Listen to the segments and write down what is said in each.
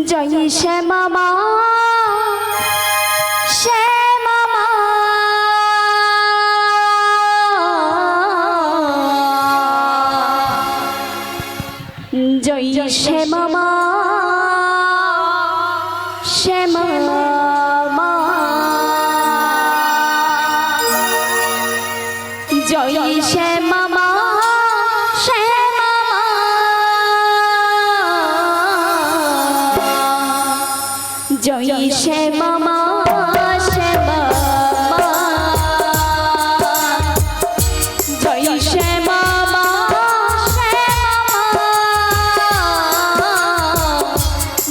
জয় শ্যামা মা শ্যামা মা জয় শ্যামা মা শ্যামা মা জয় শ্যামা মা শ্যামা মা জয় শ্যামা মা শ্যামা মা জয় শ্যামা মা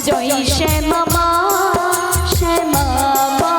জয় শ্যামা মা শ্যামা মা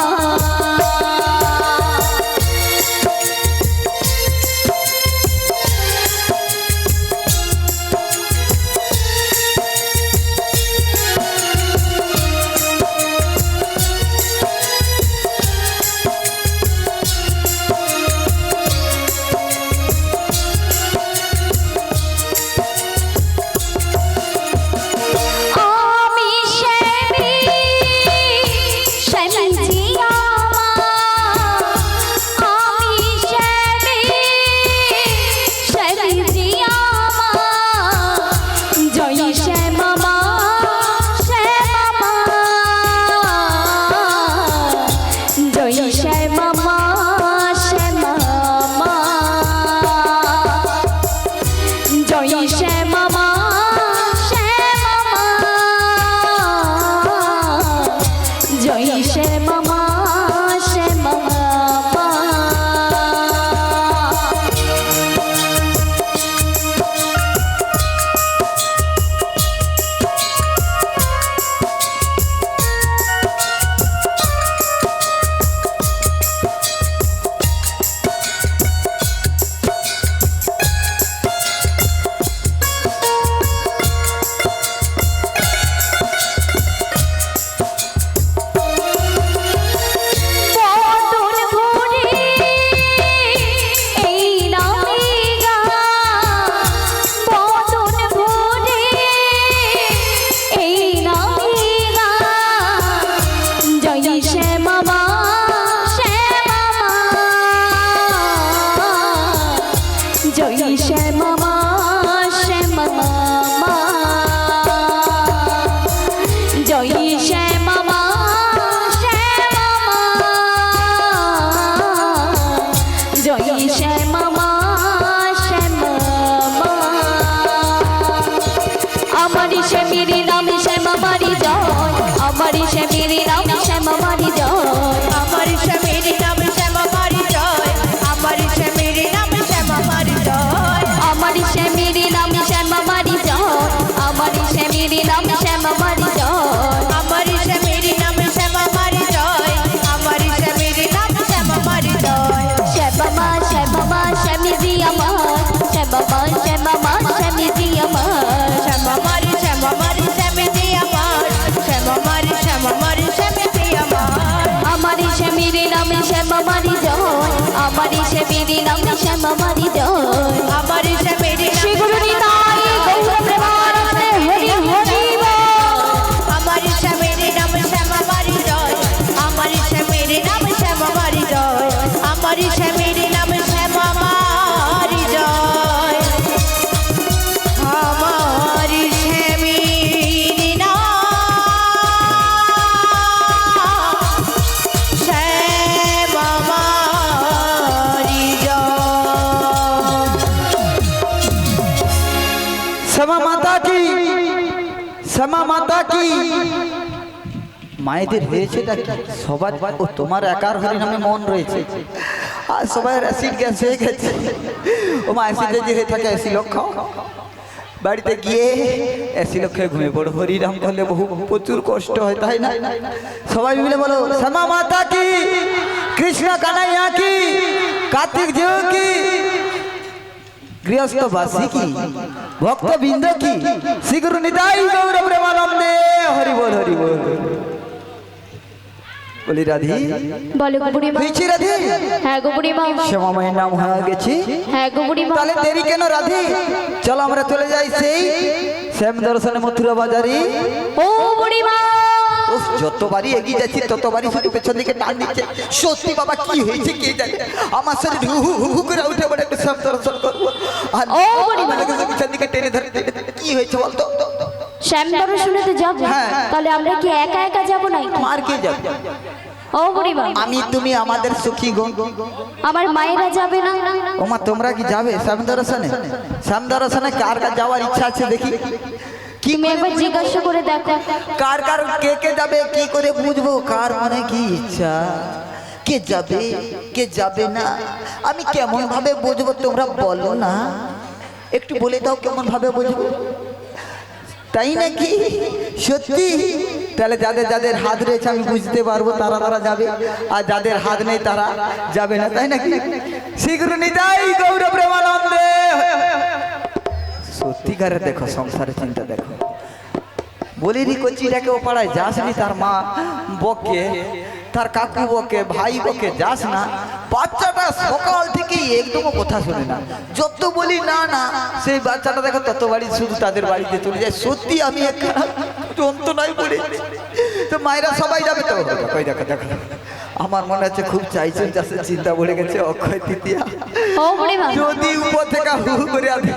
শ্যামা মাতা কি মায়েদের হয়েছে সবার ও তোমার একার হরি নামে মন রয়েছে আর সবাই অ্যাসিড গ্যাস হয়ে গেছে ও মা অ্যাসিড যে হয়ে থাকে অ্যাসি লক্ষ বাড়িতে গিয়ে অ্যাসি লক্ষ্যে ঘুমিয়ে পড়ো হরিনাম করলে বহু প্রচুর কষ্ট হয় তাই না সবাই মিলে বলো শ্যামা মাতা কি কৃষ্ণ কানাইয়া কি কার্তিক জিউ কি গৃহস্থবাসী কি ভক্তবৃন্দ কি শ্রীগুরু নিতাই গৌর প্রেমানন্দে হরি বল হরি বল বলি রাধি বলো গো বুড়িমা হইছি রাধি হ্যাঁ গো বুড়িমা শ্যামা মায়ের নাম হয়ে গেছে হ্যাঁ গো বুড়িমা তাহলে দেরি কেন রাধি চলো আমরা চলে যাই সেই শ্যাম দর্শনে মথুরা বাজারে ও বুড়িমা যতবারই এগিয়ে যাচ্ছি ততবারই শুধু পেছন দিকে টান দিচ্ছে। সত্যি বাবা কি হয়েছে কে জানে, আমার শরীর হু হু হু হু করে উঠে পড়ে একটু শ্যাম দর্শন করবো। আর ও বুড়িমা। পেছন দিকে টেনে ধরে কি হয়েছে বলতো? শ্যাম দর্শনেতে যাব, হ্যাঁ। তাহলে আমরা কি একা একা যাব নাকি? আর কে যাবে? ও বুড়িমা, আমি তুমি আমাদের সুখী গো। আমার মায়েরা যাবে না? ওমা তোমরা কি যাবে শ্যাম দর্শনে? শ্যাম দর্শনে কার কার যাওয়ার ইচ্ছা আছে দেখি? কি তুমি একবার জিজ্ঞাসা করে দেখো। কার কার কে কে যাবে কি করে বুঝবো কার মনে কি ইচ্ছা? কে যাবে কে যাবে না আমি কেমন ভাবে বুঝবো তোমরা বলো না, একটু বলে দাও কেমন ভাবে বুঝবো? তাই নাকি? সত্যি? তাহলে যাদের যাদের হাত রয়েছে আমি বুঝতে পারবো তারা তারা যাবে, আর যাদের হাত নেই তারা যাবে না, তাই নাকি? শীঘ্র নিতাই গৌর প্রেমানন্দে। সত্যিকারে দেখো সংসারের চিন্তা দেখো। বলিনি কচিটাকে ও পাড়ায় যাস নি, তার মা বকে, তার কাকু বকে, ভাই বকে, যাস না। বাচ্চাটা সকাল থেকে একদমও কথা শোনে না, যত বলি না না সেই বাচ্চাটা দেখো তত বাড়ি শুধু তাদের বাড়িতে চলে যায়। সত্যি আমি যন্ত্রণায় পড়েছি। তো মায়েরা সবাই যাবে তো? কই দেখো দেখো, আমার মনে হচ্ছে খুব চাইছেন চাষের চিন্তা পড়ে গেছে অক্ষয় তৃতীয়া। ও বুড়িমা, যদি উপর থেকে হু হু করে আসে।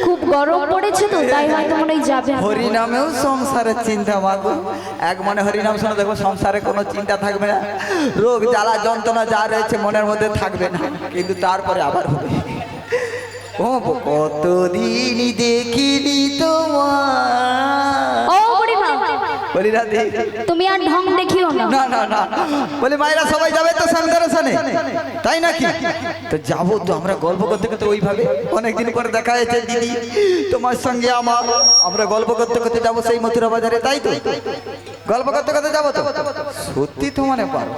খুব গরম পড়েছে তো তাই হয়তো মনে হয় যাবে না। হরিনামেও সংসারের চিন্তা মাগো, এক মনে হরিনাম শুনে দেখো সংসারে কোনো চিন্তা থাকবে না, রোগ জ্বালা যন্ত্রণা যা রয়েছে মনের মধ্যে থাকবে না, কিন্তু তারপরে আবার হবে। ও কতদিন দেখিনি তোমার। ও বুড়িমা, বলি রাধে তুমি আর ঢং দেখিও না। না না না, বলি মায়েরা সবাই যাবে তো শ্যাম দর্শনে, তাই নাকি? তো যাবো তো আমরা গল্প করতে করতে ওইভাবে অনেকদিন পরে দেখা হয়েছে দিদি তোমার সঙ্গে আমার, আমরা গল্প করতে করতে যাবো সেই মথুরা বাজারে, তাই তো? গল্প করতে করতে যাবো তো? সত্যি তো মনে পারো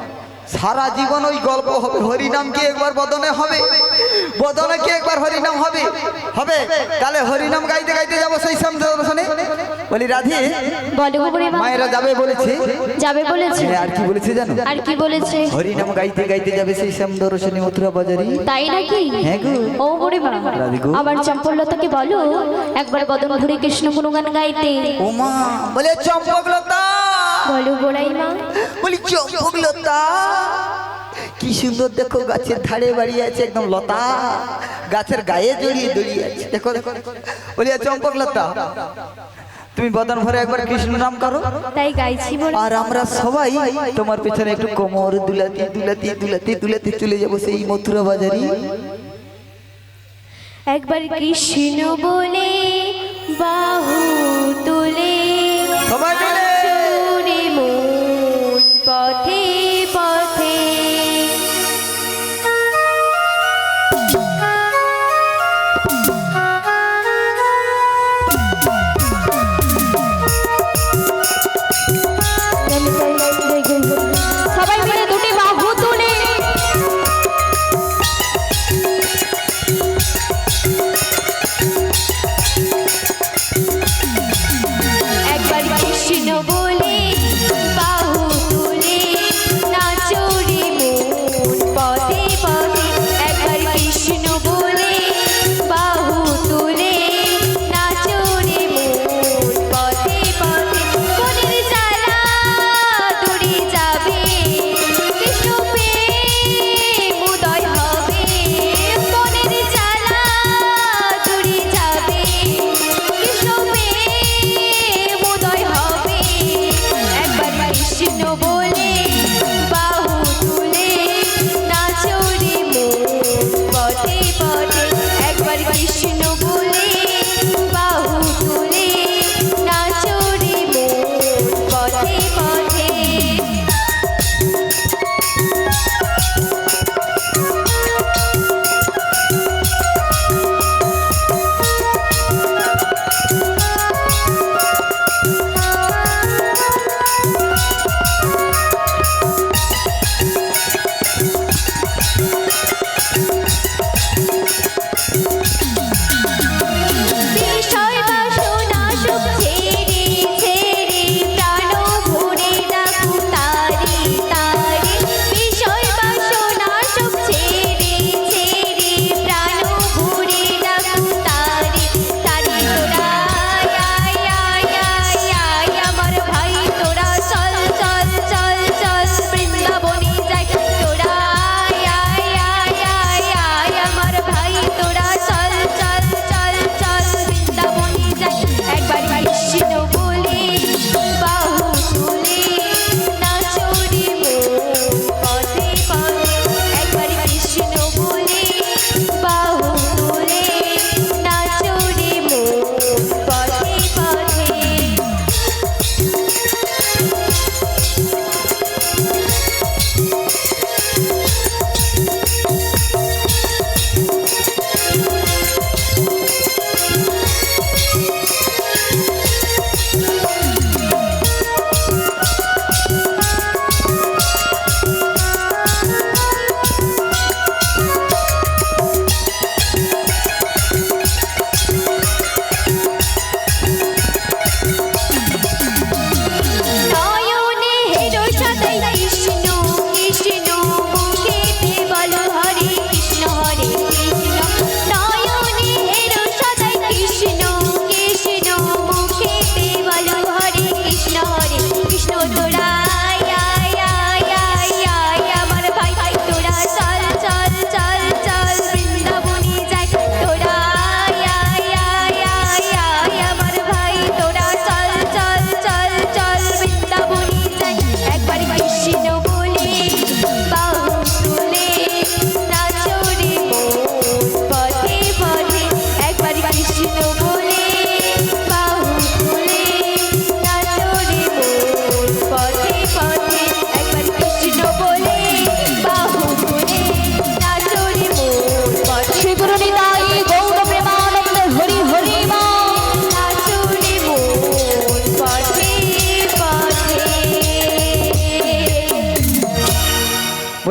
সারা জীবন ওই গল্প হবে। হরিনাম কি একবার বদনে হবে? বদনে কি একবার হরিনাম হবে? হবে। তাহলে হরিনাম গাইতে গাইতে যাবো সেই শ্যাম দর্শনে। বলি রাধে বলো গো বুড়িমা। মায়েরা যাবে বলেছে, যাবে বলেছে। আর কি বলেছে জানো? আর কি বলেছে? হরিনাম গাইতে গাইতে যাবে সেই শ্যাম দর্শনে মথুরা বাজারে। তাই নাকি? হ্যাঁ গো। ও বুড়িমা, রাধে গো। আবার চম্পলতাকে বলো একবার বদন ভরে কৃষ্ণ গুণগান গাইতে। ওমা বলে চম্পকলতা, বলো গোড়াইমা। বলি চম্পকলতা কি সুন্দর দেখো, গাছের ধারে বাড়ি আছে একদম লতা, গাছের গায়ে জড়িয়ে দড়িয়ে আছে, দেখো দেখো। বলি চম্পকলতা তুমি বদন ভরে একবার কৃষ্ণ নাম করো। তাই গাইছি বলে। আর আমরা সবাই তোমার পেছনে একটু কোমর দুলাতে দুলাতে দুলাতে দুলাতে চলে যাবো সেই মথুরা বাজারে। একবার কৃষ্ণ বলে বাহু তুলে সবাই মিলে চুরি মন পথে পথে। সবাই মিলে দুটি বাহু তুলে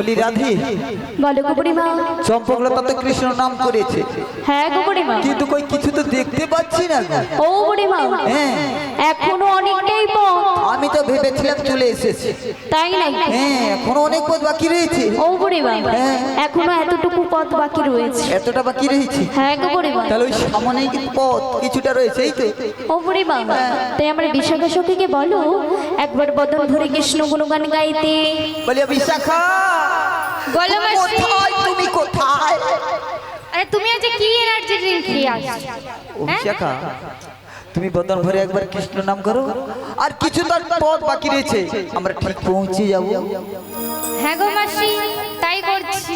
বলি রাধে, বলো গো বুড়িমা। চম্পকলতা তো কৃষ্ণ নাম করেছে, হ্যাঁ গো বুড়িমা। কিন্তু কই কিছু তো দেখতে পাচ্ছি না গো। ও বুড়িমা, হ্যাঁ এখনো অনেকটাই পথ। আমি তো ভেবেছিলাম চলে এসেছি। তাই নাকি? হ্যাঁ এখনো অনেক পথ বাকি রয়েছে। ও বুড়িমা, হ্যাঁ। এখনো এতটুকু পথ বাকি রয়েছে। এতটা বাকি রয়েছে? হ্যাঁ গো বুড়িমা। তাহলে ওই সামনেই কি পথ কিছুটা রয়েছে, এই তো? ও বুড়িমা, তাই আমার বিশাখা সখীকে বলো একবার বদন ভরে কৃষ্ণ গুণগান গাইতে। বলি বিশাখা, বলো মাসি। কোথায় তুমি, কোথায়? আরে তুমি আজ কি এনার্জি ড্রিঙ্ক খেয়ে আসছো? ও বিশাখা, তুমি বদন ভরে একবার কৃষ্ণ নাম করো, আর কিছু তার পথ বাকি রয়েছে, আমরা ঠিক পৌঁছে যাব। হ্যাঁ গো মাসি, তাই করছি।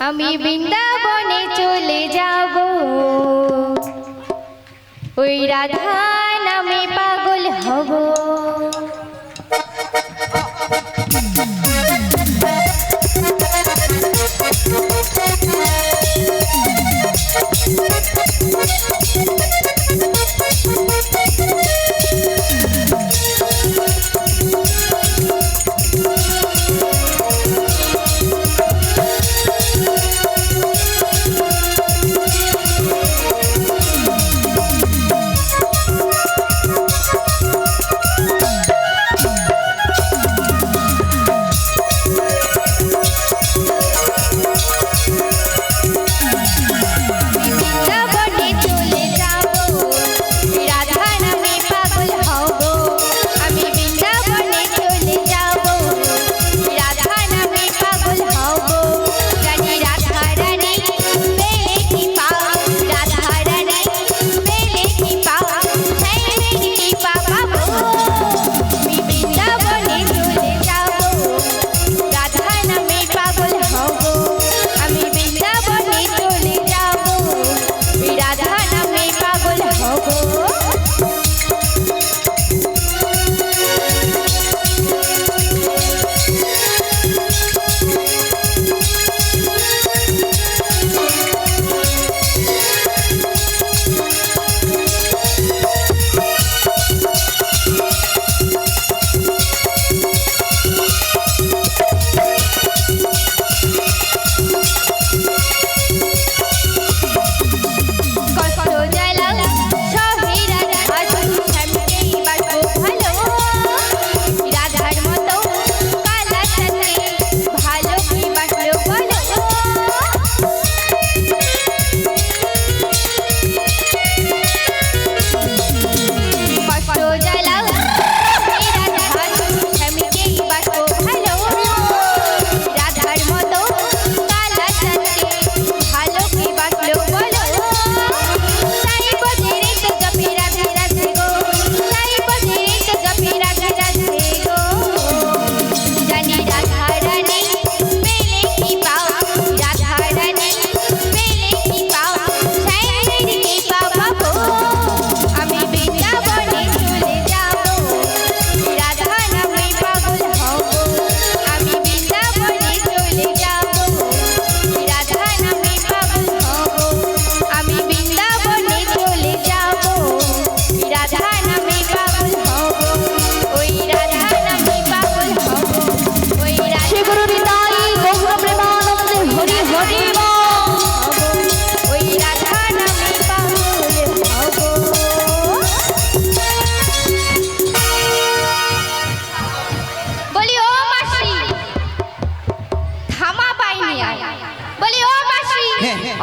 আমি বৃন্দাবনে চলে যাব, ওই রাধা নামে পাগল হব।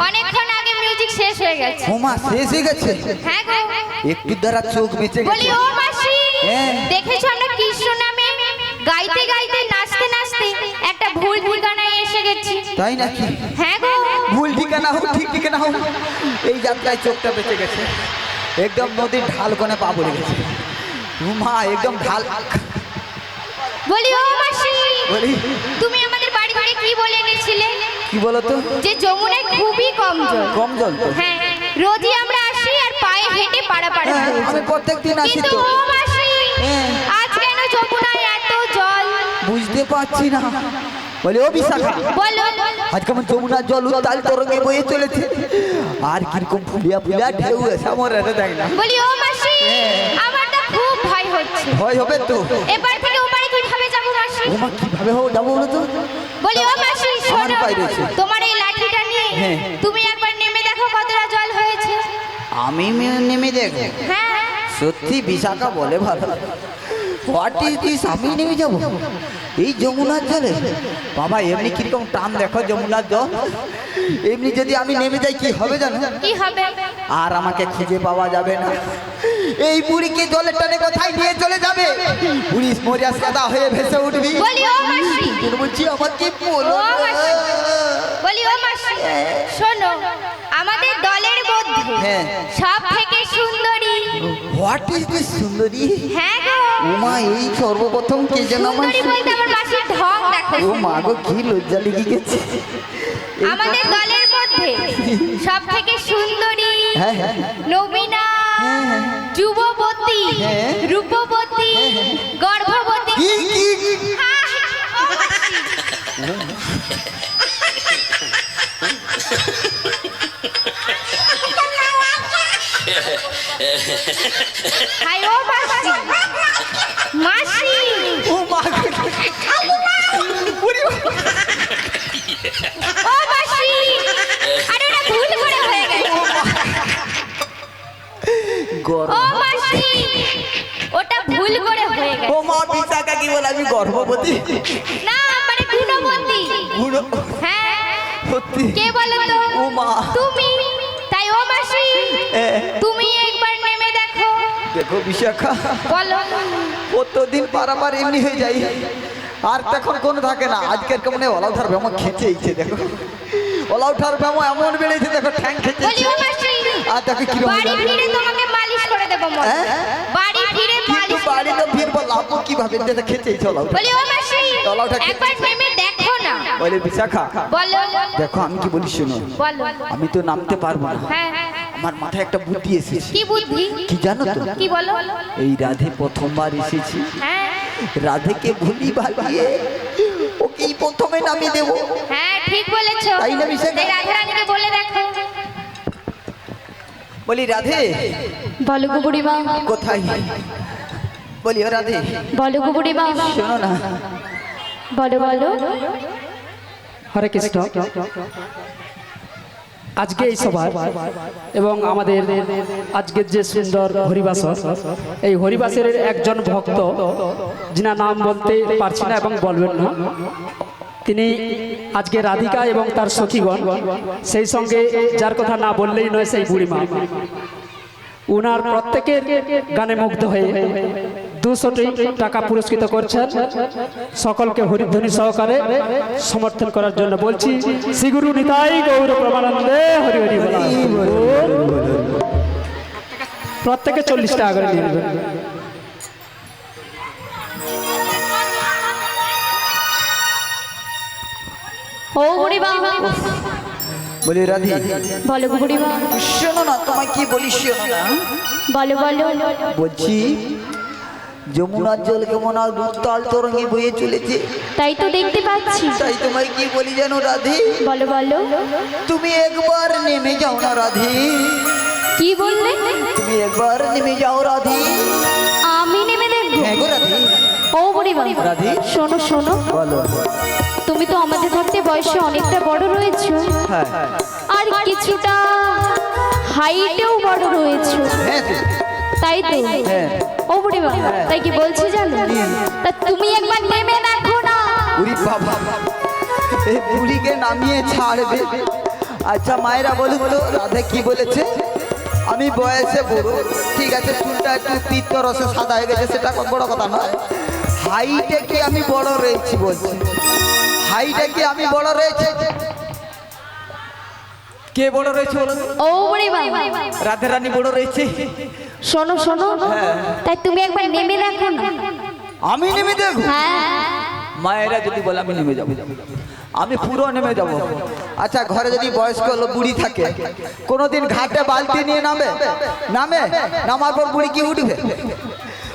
অনেকক্ষণ আগে মিউজিক শেষ হয়ে গেছে। ওমা শেষ হয়ে গেছে? হ্যাঁ গো, একটু দ্বারা চোখ বেঁচে বলি গেছে। ও মাসি, হ্যাঁ। দেখেছো আমরা কৃষ্ণ নামে গাইতে গাইতে নাচতে নাচতে একটা ভুল ঠিকানায় এসে গেছি। তাই নাকি? হ্যাঁ গো, ভুল ঠিকানা হোক ঠিক ঠিকানা হোক, এই যাত্রায় চোখটা বেঁচে গেছে। একদম নদীর ঢাল কোণে পা পড়ে গেছে। মা একদম ঢাল। বলি ও মাসি, বলি তুমি আমাদের বাড়ি থেকে কি বলে এনেছিলে? কি বলতো? যে যমুনায় খুবই কম জল। কম জল তো? হ্যাঁ, রোজই আমরা আসি আর পায়ে হেঁটে পাড়াপাড়ি হ্যাঁ, হয়ে আমি যাই। প্রত্যেকদিন আসি কিন্তু তো। ও মাসি, হ্যাঁ। আজ কেন যমুনায় এত জল? বুঝতে পারছি না। বলে ও বিশাখা, বলো। আজ কেমন যমুনার জল উত্তাল তরঙ্গে বয়ে চলেছে, আর কিরকম ফুলিয়া ফুলিয়া ঢেউ এসে আমার দেখ না। বলি ও মাসি, আমার তো খুব ভয় হচ্ছে। ভয় হবে তো। এবার থেকে ওপারে কিভাবে যাবো মাসি? ওমা কিভাবে যাবো বলো তো? বলি ও মাসি আমার শোনো, পায়ে রয়েছে। তোমার এই লাঠিটা নিয়ে হ্যাঁ। তুমি একবার নেমে দেখো কতটা জল হয়েছে। আমি নেমে দেখো? হ্যাঁ সত্যি বিশাখা বলে ভালো। What is this? আমি নেমে যাবো এই যমুনার জলে? বাবা এমনি কিরকম টান দেখো যমুনার জল। এমনি যদি আমি নেমে যাই কি হবে জানো? কি হবে? আর আমাকে খুঁজে পাওয়া যাবে না। এই বুড়িকে জলের টানে কোথায় নিয়ে চলে যাবে? বুড়ি মরিয়া সাদা হয়ে ভেসে উঠবি। বলি ও মাসি, বলছি আমার কি বলো? ও মাসি, বলি ও মাসি শোনো, আমাদের দলের মধ্যে হ্যাঁ। সব থেকে সুন্দরী। হোয়াট ইজ দিস সুন্দরী? হ্যাঁ গো, ওমা এই সর্বপ্রথম কে যেন আমার সুন্দরী বলতে আমার মাসির ঢং দেখো। ও মা গো কি লজ্জা লেগে গেছে। আমাদের দলের মধ্যে সব থেকে সুন্দরী, হ্যাঁ হ্যাঁ নবীনা, যুববতী, হ্যাঁ। রূপবতী, গর্ভবতী। কি কি ও মাসি, হাই ও মাসি, মাসি ও মা গো ওরে ও মাসি, আরে এটা ভুল করে হয়ে গেছে। গর্ব। ও মাসি, ওটা ভুল করে হয়ে গেছে। ও মা বিশাখা কি বলে? আমি গর্ভবতী? না মানে গুণবতী। বুড়ো হ্যাঁ সত্যি? কে বলো তো? ও মা। তুমি। তাই ও মাসি এ, তুমি একবার নেমে দেখো। দেখো বিশাখা বলো। কতদিন পারাপার এমনি হয়ে যাই আর তখন কোনো থাকে না। আজকের কেমন ওলাউঠার ভেমো খেচেইছে দেখো। ওলাউঠার ভেমো এমন বেড়েছে দেখো, ঠ্যাং বলি খেচেইছে। ও মাসি আর দেখো কিরকম বাড়ি ফিরে তোমাকে মালিশ করে দেবো মনে। হ্যাঁ? বাড়ি ফিরে কিন্তু মালিশ করে বাড়িতে দেবো। ফিরবো লাভ কিভাবে? দেখো খেচেইছে ওলাউঠা। বলি ও মাসি তলাটা কি- একবার নেমে দেখো না। বলে বিশাখা বলো দেখো আমি কি বলি শোনো, বলো। আমি তো নামতে পারবো না। হ্যাঁ আমার মাথায় একটা বুদ্ধি এসেছে। কি বুদ্ধি? কি জানো তো? কি বলো? এই রাধে প্রথমবার এসেছি, হ্যাঁ রাধেকে ভুলি ভালিয়ে ওকেই প্রথমে নামিয়ে দেবো। হ্যাঁ ঠিক বলেছো। তাই না বিশাখা? এই রাধারানীকে বলে দেখো। বলি রাধে বলো গো বুড়িমা, কোথায়? বলি ও রাধে বলো গো বুড়িমা, শোনো না। বলো বলো। হরে কৃষ্ণ। আজকে এই সভা এবং আমাদের আজকের যে সুন্দর হরিবাস, এই হরিবাসের একজন ভক্ত যিনার নাম বলতে পারছি না এবং বলবেন না, তিনি আজকে রাধিকা এবং তার সখীগণ, সেই সঙ্গে যার কথা না বললেই নয় সেই বুড়িমা, উনার প্রত্যেকের গানে মুগ্ধ হয়ে 200 টাকা পুরস্কৃত করছেন। সকলকে হরিধ্বনি সহকারে সমর্থন করার জন্য বলছি, শ্রী গুরু নিতাই গৌর প্রমানন্দে হরি হরি বল। প্রত্যেকে 40 টাকা করে নিয়ে নেবেন। ও বুড়িমা, বলি রাধে বলো গো বুড়িমা, শোনো না, তোমায় কি বলি শোনো না। বলো বলো। বলছি যমুনার জল কেমন আর উত্তাল তরঙ্গে বয়ে চলেছে, তাই তো দেখতে পাচ্ছি। তাই তোমায় কি বলি জানো রাধে? বলো বলো। তুমি একবার নেমে যাও না রাধে, কি বললে? তুমি একবার নেমে যাও রাধে। আমি নেমে দেখবো? হ্যাঁ গো রাধে। ও বুড়িমা, রাধে? শোনো শোনো, বলো। তুমি তো আমাদের থাকতে বয়সে অনেকটা বড় রয়েছো, হ্যাঁ আর কিছুটা হাইটেও বড় রয়েছো, হ্যাঁ তো। তাই তো? হ্যাঁ। ও বুড়িমা, তাই কি বলছি জানো? তা তুমি একবার নেমে দেখো না। উরি বাবা, এই বুড়িকে নামিয়ে ছাড়বে? আচ্ছা মায়েরা বলুন তো রাধে কি বলেছে? আমি বয়সে বুড়ো, ঠিক আছে, চুলটা একটু তিক্ত রসে সাদা হয়ে গেছে, সেটা বড় কথা নয়। হাইটে কি আমি বড় রয়েছি বলছি? হাইটে কি আমি বড় রয়েছে? কে বড় রয়েছে বলো? ও বুড়িমা, রাধে রানী বড় রয়েছে। শোনো শোনো, তাই তুমি একবার নেমে দেখো না। আমি নেমে দেখো? হ্যাঁ, মায়েরা যদি বলে আমি নেমে যাবো, আমি পুরো নেমে যাব। আচ্ছা ঘরে যদি বয়স্ক বুড়ি থাকে, কোনোদিন ঘাটে বালতি নিয়ে নামে? নামার পর বুড়ি কি উঠবে?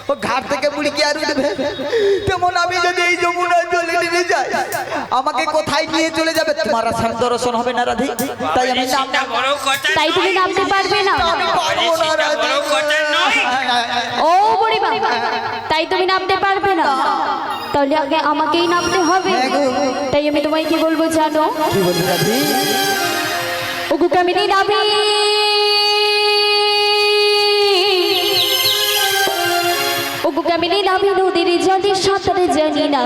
ও ঘাট থেকে বুড়ি কি আর উঠবে? তেমন আমি যদি এই যমুনার জলে নেমে যাই, আমাকে কোথায় নিয়ে চলে যাবে? তোমার শান্ত দর্শন হবে না রাধে, তাই আমি তাই তুমি নামতে পারবে না। আমি পারবো না রাধে। ও বুড়িমা, তাই তুমি নামতে পারবে না, তাহলে আগে আমাকেই নামতে হবে। হ্যাঁ গো। তাই আমি তোমায় কি বলবো জানো? কি বলবি দাদি? ওগো কামিনী নামে, ওগো কামিনী নামে নদীর জলে সাঁতারে জানি না।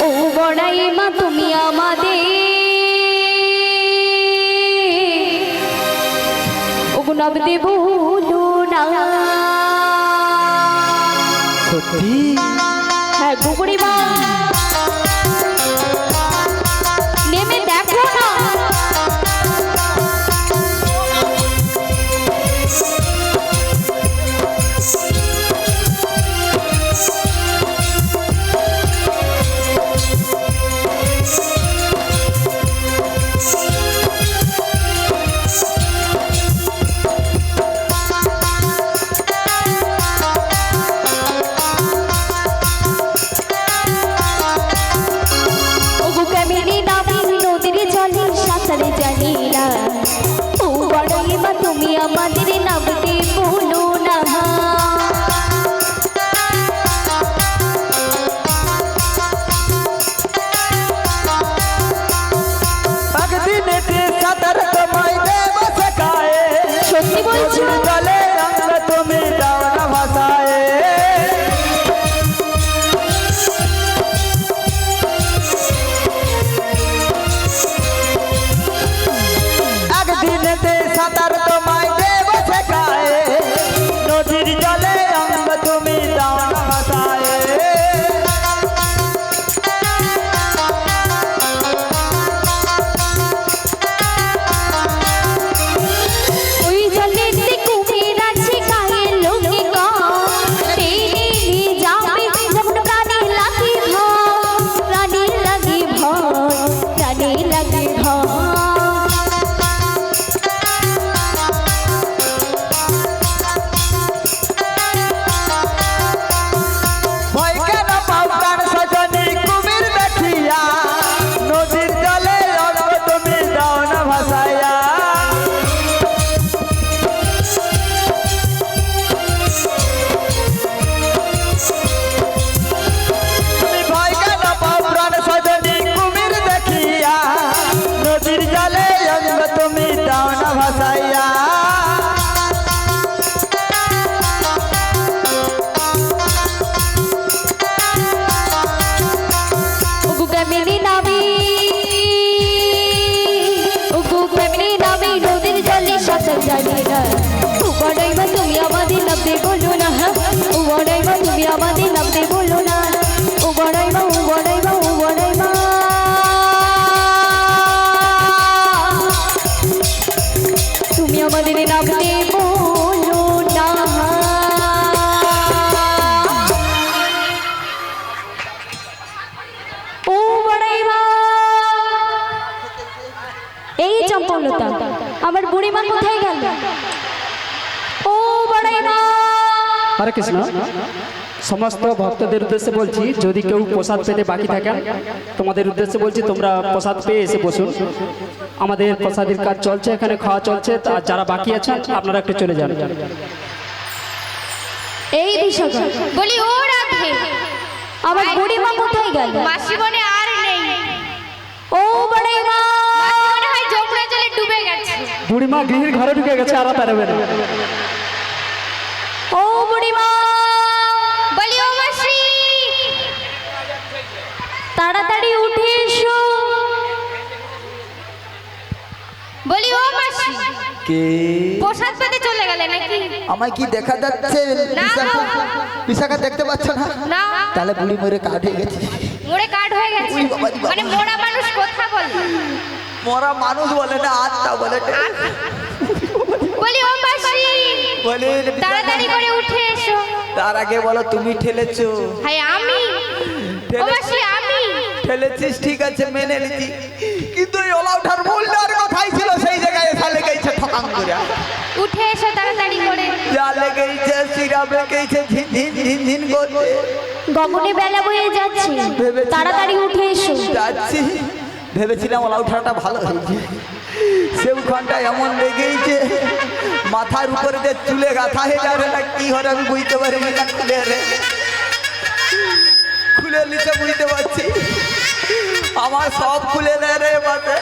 ও বড়াই মা তুমি আমাদের, ওগো নামতে বলো না। সত্যি? হ্যাঁ গুগুড়ি মা, নেমে দেখো না। ওগো কামিনী নামে নদীর জলে সাঁতারে জানি না। ও বড়াই মা তুমি আমাদের নামতে বলো না। একদিনেতে সাঁতার তোমায় দেব শেখায়ে, সত্যি বলছো? জলে রঙ তুমি দাও না ভাসায়ে। একদিনেতে সাঁতার তোমায় দেব শেখায়ে, নদীর জলে রঙ তুমি দাও না ভাসায়ে। ওই জলেতে কুমির আছে গায়ের লোকে কম, টেনে নিয়ে যাবে যেমন প্রাণী লাগে ভয়, প্রাণী লাগে ভয়, প্রাণী লাগে ভয়। ভয় কেন পাও কান সজনী কুমির দেখিয়া, নদীর জলে রঙ তুমি দাও না ভাসাইয়া। তুমি ভয় কেন পাও প্রাণ সজনী কুমির দেখিয়া, নদীর জলে রঙ তুমি দাও না ভাসাইয়া। ওগো কামিনী নামে, ওগো কামিনী নামে নদীর জলে সাঁতার জানি না। ও বড়াই মা তুমি আমাদের নামতে বলো না। ও বড়াই মা তুমি আমাদের নামতে বলো না। ও বড়াই মা, ও বড়াই মা, ও বড়াই মা, তুমি আমাদের নামতে বলো না। ও বড়াই মা, এই চম্পলতা আমার বুড়ি মা কোথায় গেল? ও বড়াই মা, হরে কৃষ্ণ। সমস্ত ভক্তদের উদ্দেশ্যে বলছি, যদি কেউ প্রসাদ পেতে বাকি থাকেন তোমাদের উদ্দেশ্যে বলছি, তোমরা প্রসাদ পেয়ে এসে বসুন। আমাদের প্রসাদের কাজ চলছে, এখানে খাওয়া চলছে। আর যারা বাকি আছেন আপনারা একটু চলে যান। এই বিশ্বকা বলি ও রাধে, আমার বুড়ি মা কোথায় গেল? মাসি মনে আর নেই। ও বড়াই মা, মাসি মনে হয় যমুনা জলে ডুবে গেছে। বুড়িমা গৃহের ঘরে ঢুকে গেছে, আর পারবে না। ও বুড়ি মা, বলি ও মাসি, তাড়াতাড়ি উঠে এসো। বলি ও মাসি, কে? প্রসাদ পেতে চলে গেলে নাকি? আমায় কি দেখা যাচ্ছে? না। বিশাখা দেখতে পাচ্ছ না? না, তাহলে বুড়ি মরে কাঠ হয়ে গেছে। মোড়ে কাট হয়ে গেছে। উই বাবারি বাবা। মানে মোড়া মানুষ কথা বলে। মরা মানুষ বলে না, আত্মা বলে। বলি ও মাসি, বলে তাড়াতাড়ি করে উঠে এসো। তার আগে বলো তুমি ঠেলেছো। হাই আমি? ও মাসি আমি? ঠেলেছিস ঠিক আছে, মেনে নিছি, কিন্তু এই ওলা ওঠার ভুল আর কথাই ছিল, সেই জায়গায় এসে লেগেছে ঠকাং করে। উঠে এসো তাড়াতাড়ি করে। যা লেগেছে সিরাপ লেগেছে, ঝিন ঝিন ঝিন ঝিন করছে। গগনে বেলা বয়ে যাচ্ছে, তাড়াতাড়ি উঠে এসো। যাচ্ছি, ভেবেছিলাম ওলা ওঠাটা ভালো হয়েছে, সে ঘন্টা এমন লেগেছে মাথার উপরে যে চুলে গাথা হয়ে যাবে না কি হরে আমি বুঝতে পারি না। খুলে রে, খুলে নিতে বুঝতে পারছি আমার সব খুলে দেয় রে মাথা,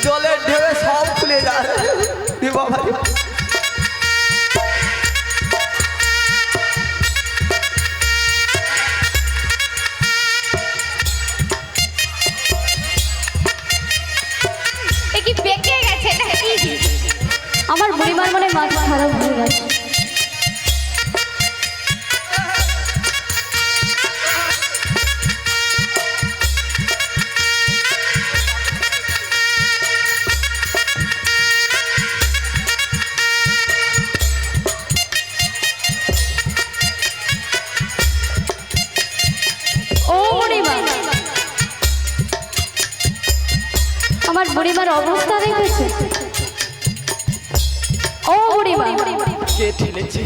জলের ঢেউয়ে সব খুলে যায় রে বাবা। এ কি বেঁকে গেছে নাকি? আমার বুড়িমার মনে মাথা খারাপ হয়ে গেছে। ও বুড়িমা, আমার বুড়িমার অবস্থা দেখেছে? ও বুড়িমা, কে ঠেলেছে?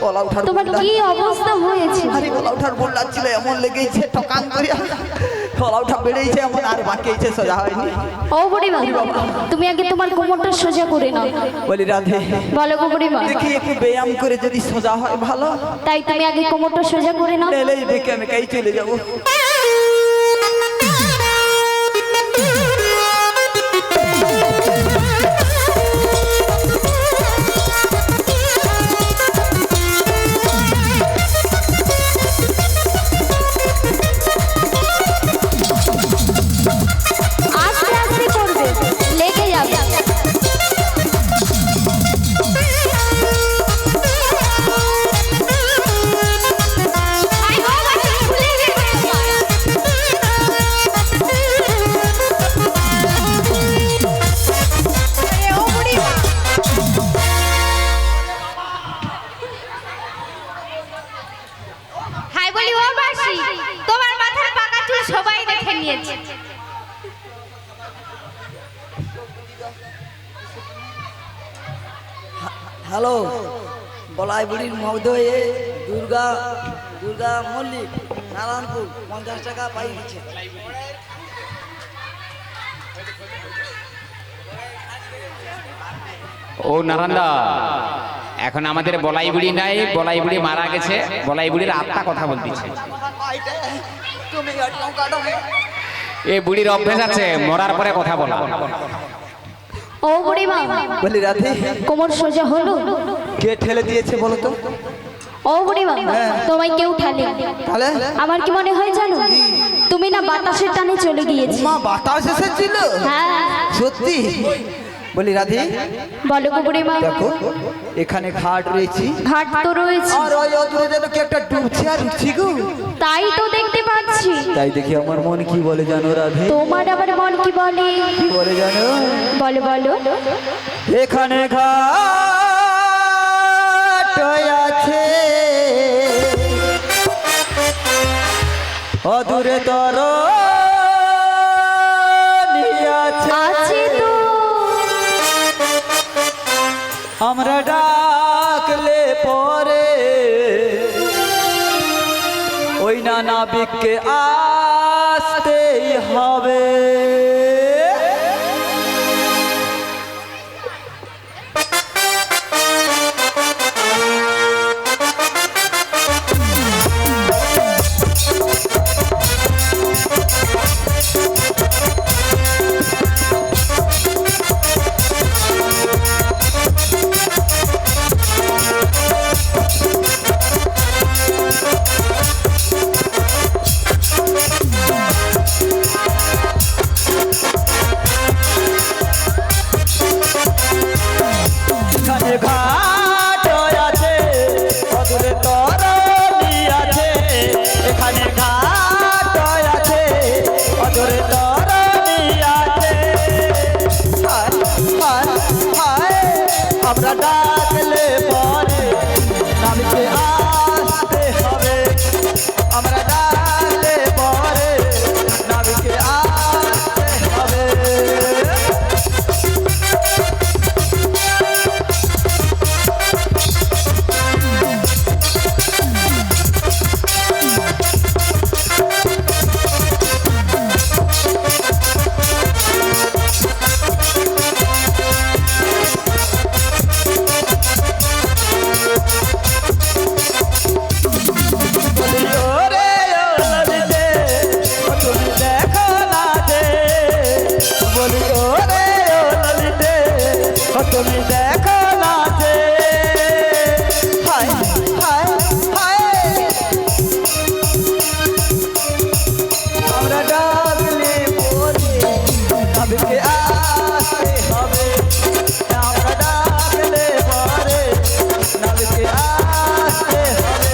গলা উঠার তোমার কি অবস্থা হয়েছে? আরে গলা উঠার বল লাগছিল এমন লেগেছে ঠকান করিয়া, গলা উঠা বেড়েছে এমন আর বাকি আছে সোজা হয়নি। ও বুড়িমা, তুমি আগে তোমার কোমরটা সোজা করে নাও। বলি রাধে, বলো গো বুড়িমা। দেখি একটু ব্যায়াম করে যদি সোজা হয় ভালো। তাই তুমি আগে কোমরটা সোজা করে নাও। এলে দেখে আমি কাই চলে যাবো। আস্তে আস্তে করবে, লেগে যাবে। আরে বাবা, খুলে গেছে তোমার। আরে ও বুড়িমা, হাই বলি ও বাসি, তোমার মাথার পাকা চুল সবাই দেখে নিয়েছে। হ্যালো, বলাই বুড়ির মহোদয়ে দুর্গা দুর্গা মল্লিক নারায়ণপুর 50 টাকা পাই দিচ্ছে। ও নারান্দা, এখন আমাদের বলাই বুড়ি নাই, বলাই বুড়ি মারা গেছে, বলাই বুড়ির আত্মা কথা বলতেছে। তুমি আটকাও কাটো। এই বুড়ির অভ্যেস আছে মরার পরে কথা বলা। ও বুড়িমা, বলি রাধে, কোমর সোজা হলো? কে ঠেলে দিয়েছে বলো তো? ও বুড়িমা, তোমায় কেউ ঠালে। তাহলে আমার কি মনে হয় জানো, তুমি না বাতাসের টানে চলে গিয়েছি। মা বাতাস এসেছিল? হ্যাঁ, সত্যি? বলি রাধে, বলো গো বুড়িমা। দেখো এখানে ঘাট রয়েছে, ঘাট তো রয়েছে, আর ওই অদূরে যেন কি একটা ডুবছে আর উঠছি গো। তাই তো দেখতে পাচ্ছি। তাই দেখি আমার মন কি বলে জানো রাধে? তোমার আবার মন কি বলে? কি বলে জানো? বলো বলো। এখানে ঘাট আছে, অদূরে তর আছে তো, আমরা ডাকলে পরে ওই না নাবিককে আসতেই হবে। এখানে ঘাট আছে, অদূরে তরণী আছে। এখানে ঘাট আছে, অদূরে তরণী আছে। হায় হায় হায়, আমরা ডাকলে পরে নামকে আসতে হবে। আমরা ডাকলে পরে নামকে আসতে হবে। তুমি দেখো না যে হায় হায় হায় আমরা ডাকলে পরে নাবিকে আসতে হবে আমরা ডাকলে পরে নাবিকে আসতে হবে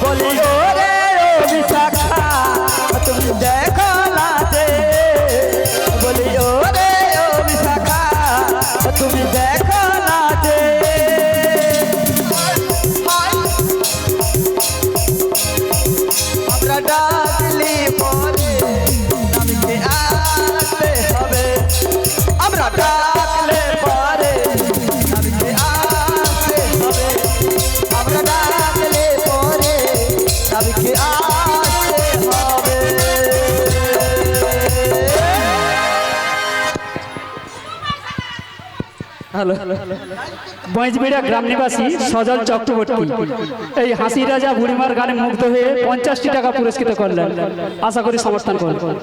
বলি ওরে ও বিশাখা তুমি দেখো না যে বলি ওরে ও বিশাখা তুমি দেখো না যে আমরা ডাকলি পরে নাবিকে আসতে হবে আমরা ডাকলে পরে নাবিকে আসতে হবে আমরা ডাকলে পরে নাবিকে আসতে হবে হ্যালো বৈজবিড়া গ্রাম নিবাসী সজল চক্রবর্তী এই হাসি রাজা বুড়িমার গানে মুগ্ধ হয়ে 50টি টাকা পুরস্কৃত করলেন আশা করি সমর্থন করবেন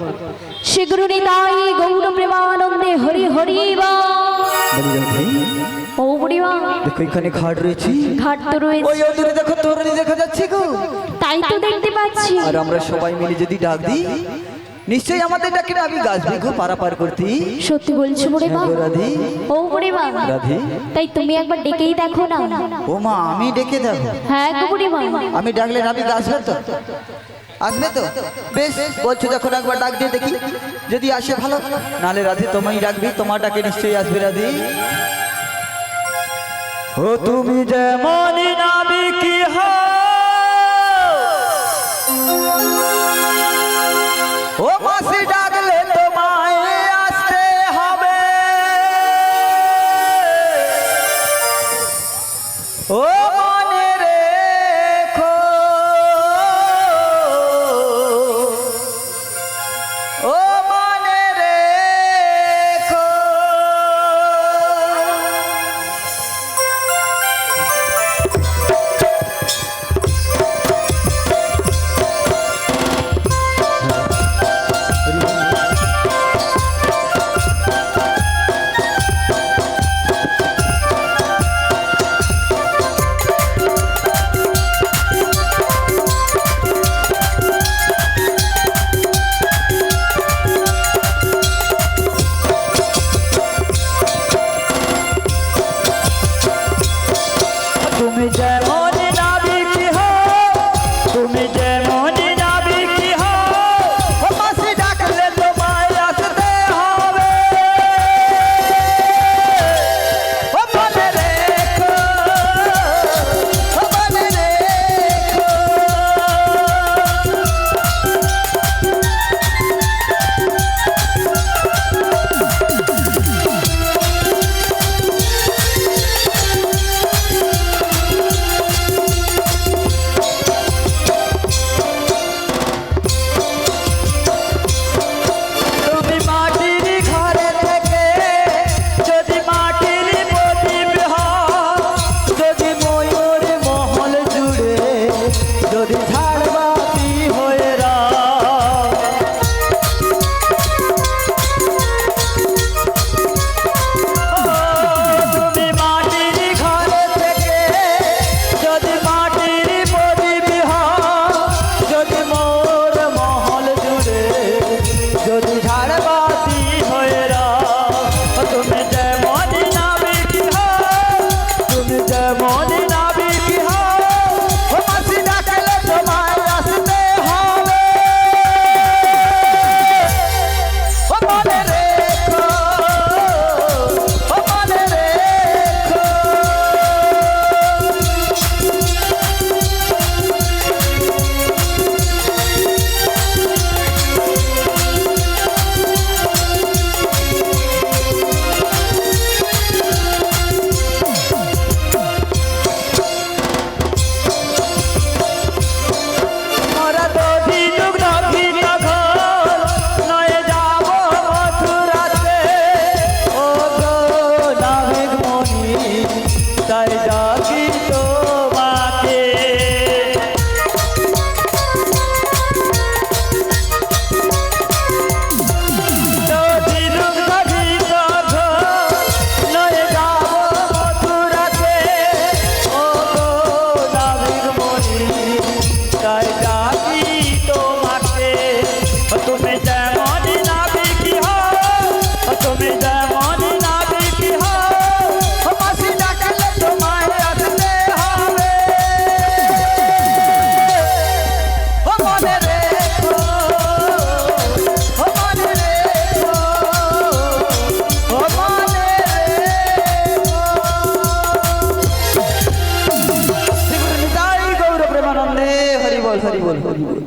শীঘ্র নিতাই গৌর প্রেমানন্দে হরি হরি ও বুড়িমা দেখো এখানে ঘাট রয়েছে ঘাট তো রয়েছে ওই দূরে দেখো তোরনি দেখা যাচ্ছে গো তাই তো দেখতে পাচ্ছি আর আমরা সবাই মিলে যদি ডাক দিই নিশ্চয়ই আমাদের ডাকে আমি গাছবি গো পারাপার করতে সত্যি বলছো বুড়িমা হ্যাঁ গো রাধি ও বুড়িমা রাধি তাই তুমি একবার ডেকেই দেখো না ও মা আমি ডেকে দেবো হ্যাঁ গো বুড়িমা আমি ডাকলে নাবি আসবে তো আসবে তো বেশ বলছো যখন একবার ডাক দিয়ে দেখি যদি আসে ভালো নালে রাধি তোমায় ডাকবি তোমার ডাকে নিশ্চয়ই আসবে রাধি ও তুমি যেমন নাবি কি ও মাসি ডাকলে তোমায় আসতে হবে ও মনে রেখো ও মনে রেখো তুমি যেমন নাবিক হও তুমি যেমন নাবিক হও ও মাসি ডাকলে তোমায় আসতে হবে ও মনে রেখো ও মনে রেখো তাই ডাকি তোমাকে। তুমি যেমন নাবিকি হও, তুমি যেমন নাবিকি হও, মাসি ডাকলে তোমায় আসতে হবে। ও মনে রেখো, ও মনে রেখো, ও মনে রেখো। শ্রী গুরু নিতাই গৌর প্রেমানন্দে হরি বল হরি বল হরি বল।